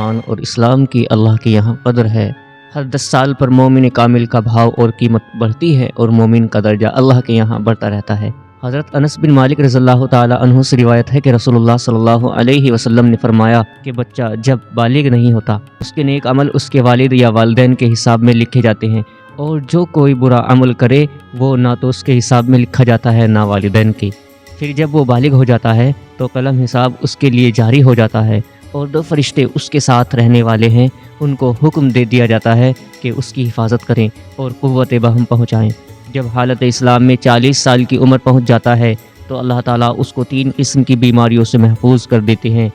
ایمان اور اسلام کی اللہ کے یہاں قدر ہے۔ ہر 10 سال پر مومن کامل کا بھاؤ اور قیمت بڑھتی ہے اور مومن کا درجہ اللہ کے یہاں بڑھتا رہتا ہے۔ حضرت انس بن مالک رضی اللہ تعالی عنہ سے روایت ہے کہ رسول اللہ صلی اللہ علیہ وسلم نے فرمایا کہ بچہ جب بالغ نہیں ہوتا اس کے نیک عمل اس کے والد یا والدین کے حساب میں لکھے جاتے ہیں، اور جو کوئی برا عمل کرے وہ نہ تو اس کے حساب میں لکھا جاتا ہے نہ والدین کے۔ پھر جب وہ بالغ ہو جاتا ہے تو قلم حساب اس کے لیے جاری ہو جاتا ہے، اور 2 فرشتے اس کے ساتھ رہنے والے ہیں، ان کو حکم دے دیا جاتا ہے کہ اس کی حفاظت کریں اور قوت بہم پہنچائیں۔ جب حالت اسلام میں 40 سال کی عمر پہنچ جاتا ہے تو اللہ تعالیٰ اس کو 3 قسم کی بیماریوں سے محفوظ کر دیتے ہیں،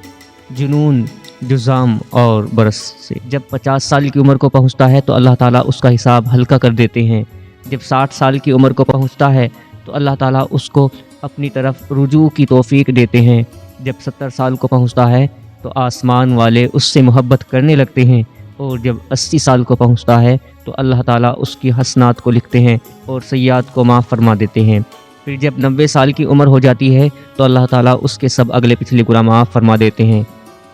جنون، جذام اور برس سے۔ جب 50 سال کی عمر کو پہنچتا ہے تو اللہ تعالیٰ اس کا حساب ہلکا کر دیتے ہیں۔ جب 60 سال کی عمر کو پہنچتا ہے تو اللہ تعالیٰ اس کو اپنی طرف رجوع کی توفیق دیتے ہیں۔ جب 70 سال کو پہنچتا ہے تو آسمان والے اس سے محبت کرنے لگتے ہیں، اور جب 80 سال کو پہنچتا ہے تو اللہ تعالیٰ اس کی حسنات کو لکھتے ہیں اور سیئات کو معاف فرما دیتے ہیں۔ پھر جب 90 سال کی عمر ہو جاتی ہے تو اللہ تعالیٰ اس کے سب اگلے پچھلے گناہ معاف فرما دیتے ہیں۔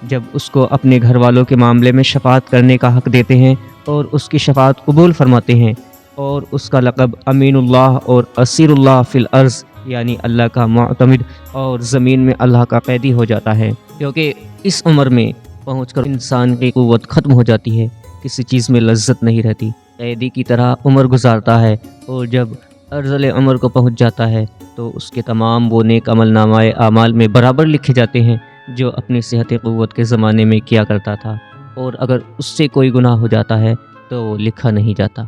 جب اس کو اپنے گھر والوں کے معاملے میں شفاعت کرنے کا حق دیتے ہیں اور اس کی شفاعت قبول فرماتے ہیں، اور اس کا لقب امین اللہ اور اسیر اللہ فی الارض یعنی اللہ کا معتمد اور زمین میں اللہ کا قیدی ہو جاتا ہے، کیونکہ اس عمر میں پہنچ کر انسان کی قوت ختم ہو جاتی ہے، کسی چیز میں لذت نہیں رہتی، قیدی کی طرح عمر گزارتا ہے، اور جب ارذل عمر کو پہنچ جاتا ہے تو اس کے تمام وہ نیک عمل نامہ اعمال میں برابر لکھے جاتے ہیں جو اپنی صحت قوت کے زمانے میں کیا کرتا تھا، اور اگر اس سے کوئی گناہ ہو جاتا ہے تو وہ لکھا نہیں جاتا۔